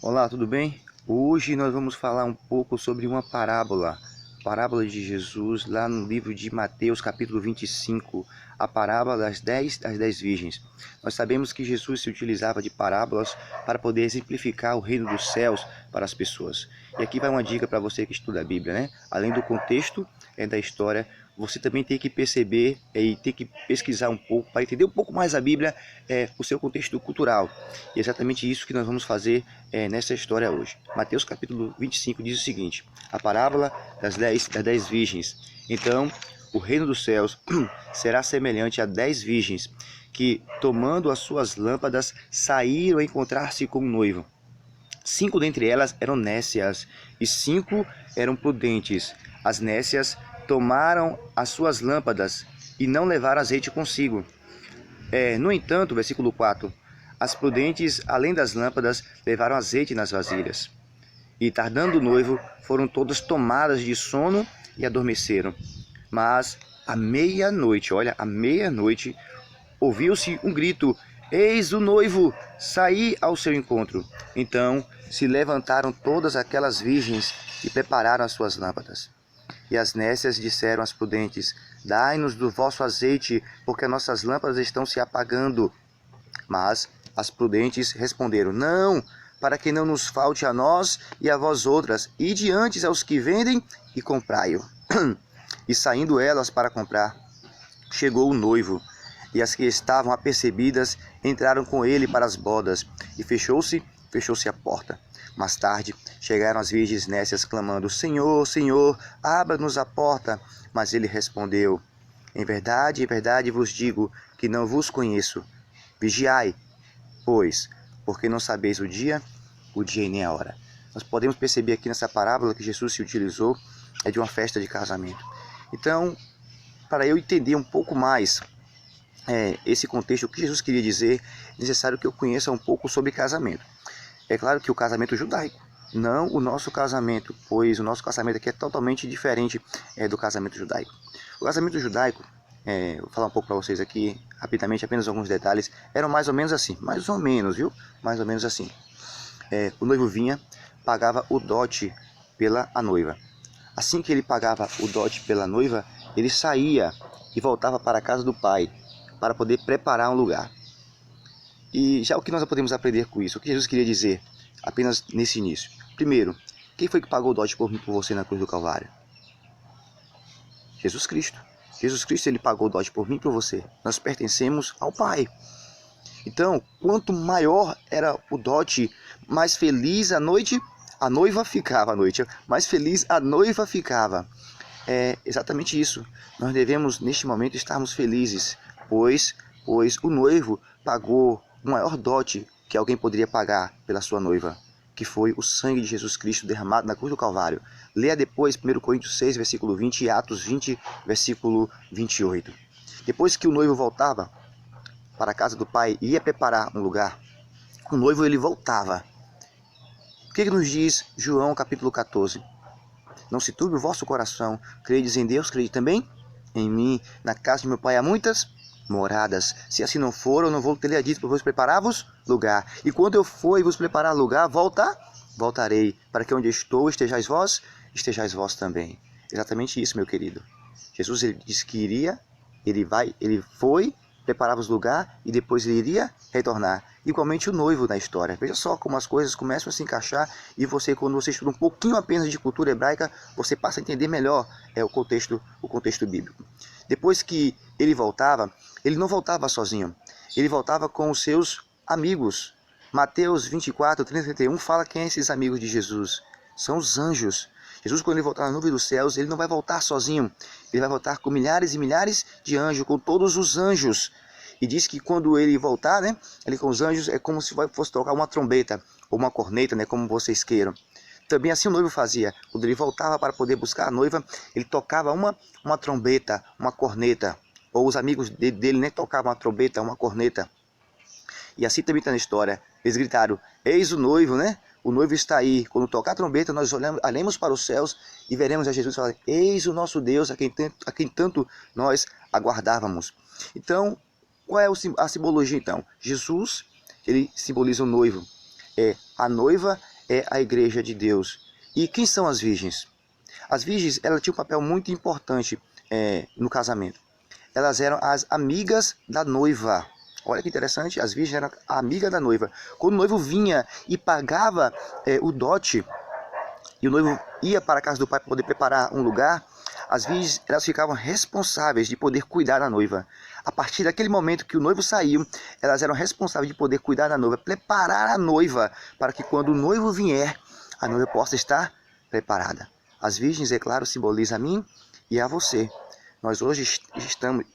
Olá, tudo bem? Hoje nós vamos falar um pouco sobre uma parábola de Jesus lá no livro de Mateus, capítulo 25, a parábola das dez virgens. Nós sabemos que Jesus se utilizava de parábolas para poder exemplificar o reino dos céus para as pessoas. E aqui vai uma dica para você que estuda a Bíblia, né? Além do contexto da história, você também tem que perceber e tem que pesquisar um pouco para entender um pouco mais a Bíblia, o seu contexto cultural. E é exatamente isso que nós vamos fazer nessa história hoje. Mateus capítulo 25 diz o seguinte: a parábola das dez virgens. Então, o reino dos céus será semelhante a 10 virgens que, tomando as suas lâmpadas, saíram a encontrar-se com o noivo. 5 dentre elas eram nécias e 5 eram prudentes. As nécias tomaram as suas lâmpadas e não levaram azeite consigo. No entanto, versículo 4, as prudentes, além das lâmpadas, levaram azeite nas vasilhas. E, tardando o noivo, foram todas tomadas de sono e adormeceram. Mas, à meia-noite, olha, à meia-noite, ouviu-se um grito: Eis o noivo, saí ao seu encontro. Então se levantaram todas aquelas virgens e prepararam as suas lâmpadas. E as nécias disseram às prudentes: Dai-nos do vosso azeite, porque nossas lâmpadas estão se apagando. Mas as prudentes responderam: Não, para que não nos falte a nós e a vós outras, ide antes aos que vendem e comprai-o. E saindo elas para comprar, chegou o noivo, e as que estavam apercebidas entraram com ele para as bodas, e fechou-se a porta. Mais tarde chegaram as virgens nécias clamando: Senhor, Senhor, abra-nos a porta. Mas ele respondeu: em verdade vos digo que não vos conheço. Vigiai, pois, porque não sabeis o dia e nem a hora. Nós podemos perceber aqui nessa parábola que Jesus se utilizou de uma festa de casamento. Então, para eu entender um pouco mais esse contexto, o que Jesus queria dizer, é necessário que eu conheça um pouco sobre casamento. É claro que o casamento judaico, não o nosso casamento, pois o nosso casamento aqui é totalmente diferente do casamento judaico. O casamento judaico, vou falar um pouco para vocês aqui, rapidamente, apenas alguns detalhes, eram mais ou menos assim, mais ou menos, viu? Mais ou menos assim. O noivo vinha, pagava o dote pela a noiva. Assim que ele pagava o dote pela noiva, ele saía e voltava para a casa do pai, para poder preparar um lugar. E já o que nós podemos aprender com isso? O que Jesus queria dizer apenas nesse início? Primeiro, quem foi que pagou o dote por mim, por você na cruz do Calvário? Jesus Cristo. Jesus Cristo, ele pagou o dote por mim e por você. Nós pertencemos ao Pai. Então, quanto maior era o dote, mais feliz a noiva ficava à noite. Mais feliz a noiva ficava. É exatamente isso. Nós devemos, neste momento, estarmos felizes, pois o noivo pagou o maior dote que alguém poderia pagar pela sua noiva, que foi o sangue de Jesus Cristo derramado na cruz do Calvário. Leia depois 1 Coríntios 6, versículo 20 e Atos 20, versículo 28. Depois que o noivo voltava para a casa do pai e ia preparar um lugar, o noivo ele voltava. O que nos diz João capítulo 14? Não se turbe o vosso coração, credes em Deus, crede também em mim. Na casa de meu pai há muitas moradas. Se assim não for, eu não vou ter dito para vos preparar-vos lugar. E quando eu for e vos preparar lugar, voltarei, para que onde estou estejais vós também. Exatamente isso, meu querido. Jesus ele disse que iria, ele foi, preparava-vos lugar e depois ele iria retornar. Igualmente o noivo na história. Veja só como as coisas começam a se encaixar e você, quando você estuda um pouquinho apenas de cultura hebraica, você passa a entender melhor o contexto bíblico. Depois que ele voltava, ele não voltava sozinho. Ele voltava com os seus amigos. Mateus 24, 30 e 31 fala quem são esses amigos de Jesus. São os anjos. Jesus, quando ele voltar na nuvem dos céus, ele não vai voltar sozinho. Ele vai voltar com milhares e milhares de anjos, com todos os anjos. E diz que quando ele voltar, né, ele com os anjos, é como se fosse tocar uma trombeta, ou uma corneta, né, como vocês queiram. Também assim o noivo fazia. Quando ele voltava para poder buscar a noiva, ele tocava uma trombeta, uma corneta. Ou os amigos dele, né, tocavam uma trombeta, uma corneta. E assim também está na história. Eles gritaram: Eis o noivo, né? O noivo está aí. Quando tocar a trombeta, nós olhamos para os céus e veremos a Jesus e falar: Eis o nosso Deus, a quem tanto nós aguardávamos. Então, qual é a simbologia então? Jesus, ele simboliza o noivo. A noiva é a igreja de Deus. E quem são as virgens? As virgens, elas tinham um papel muito importante no casamento. Elas eram as amigas da noiva. Olha que interessante, as virgens eram a amiga da noiva. Quando o noivo vinha e pagava o dote, e o noivo ia para a casa do pai para poder preparar um lugar, as virgens elas ficavam responsáveis de poder cuidar da noiva. A partir daquele momento que o noivo saiu, elas eram responsáveis de poder cuidar da noiva, preparar a noiva para que quando o noivo vier, a noiva possa estar preparada. As virgens, é claro, simbolizam a mim e a você. Nós hoje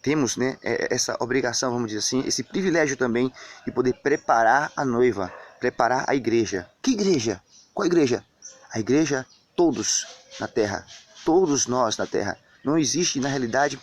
temos, né, essa obrigação, vamos dizer assim, esse privilégio também de poder preparar a noiva, preparar a igreja. Que igreja? Qual igreja? A igreja, todos na terra, todos nós na terra. Não existe, na realidade,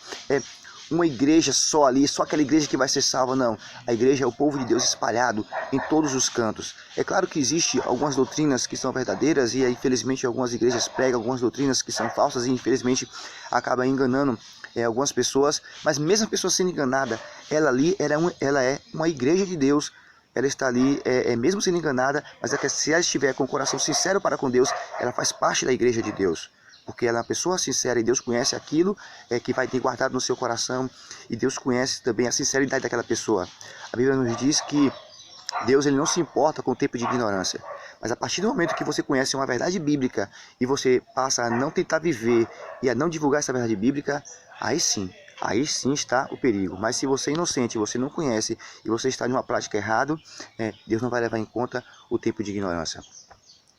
uma igreja só ali, só aquela igreja que vai ser salva, não. A igreja é o povo de Deus espalhado em todos os cantos. É claro que existe algumas doutrinas que são verdadeiras e, infelizmente, algumas igrejas pregam algumas doutrinas que são falsas e, infelizmente, acabam enganando algumas pessoas. Mas mesmo a pessoa sendo enganada, ela é uma igreja de Deus. Ela está ali, mesmo sendo enganada, mas se ela estiver com o coração sincero para com Deus, ela faz parte da igreja de Deus. Porque ela é uma pessoa sincera e Deus conhece aquilo que vai ter guardado no seu coração. E Deus conhece também a sinceridade daquela pessoa. A Bíblia nos diz que Deus ele não se importa com o tempo de ignorância. Mas a partir do momento que você conhece uma verdade bíblica e você passa a não tentar viver e a não divulgar essa verdade bíblica, aí sim está o perigo. Mas se você é inocente, você não conhece e você está em uma prática errada, Deus não vai levar em conta o tempo de ignorância.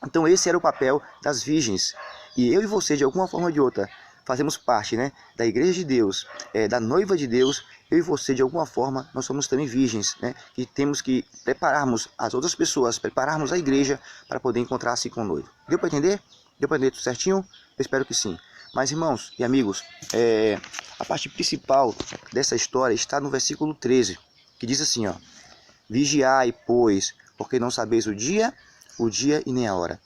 Então esse era o papel das virgens. E eu e você, de alguma forma ou de outra, fazemos parte, né, da igreja de Deus, da noiva de Deus. Eu e você, de alguma forma, nós somos também virgens, né, e temos que prepararmos as outras pessoas, prepararmos a igreja para poder encontrar-se com o noivo. Deu para entender? Deu para entender tudo certinho? Eu espero que sim. Mas, irmãos e amigos, a parte principal dessa história está no versículo 13, que diz assim, ó: Vigiai, pois, porque não sabeis o dia e nem a hora.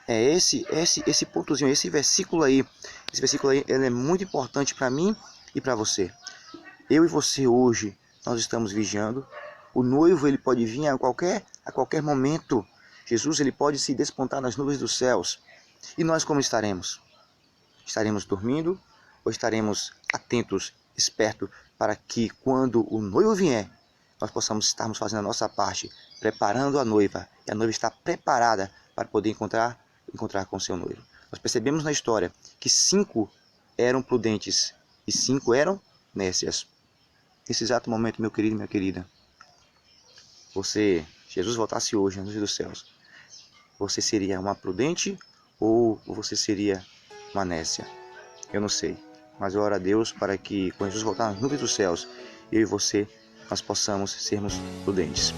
Esse pontozinho, esse versículo aí, ele é muito importante para mim e para você. Eu e você hoje, nós estamos vigiando. O noivo, ele pode vir a qualquer momento. Jesus, ele pode se despontar nas nuvens dos céus. E nós como estaremos? Estaremos dormindo ou estaremos atentos, espertos, para que quando o noivo vier, nós possamos estarmos fazendo a nossa parte, preparando a noiva, e a noiva está preparada para poder encontrar com seu noivo. Nós percebemos na história que 5 eram prudentes e 5 eram nécias. Nesse exato momento, meu querido e minha querida, Jesus voltasse hoje nos dos céus, você seria uma prudente ou você seria uma nécia? Eu não sei, mas eu oro a Deus para que quando Jesus voltar nas nuvens dos céus, eu e você, nós possamos sermos prudentes.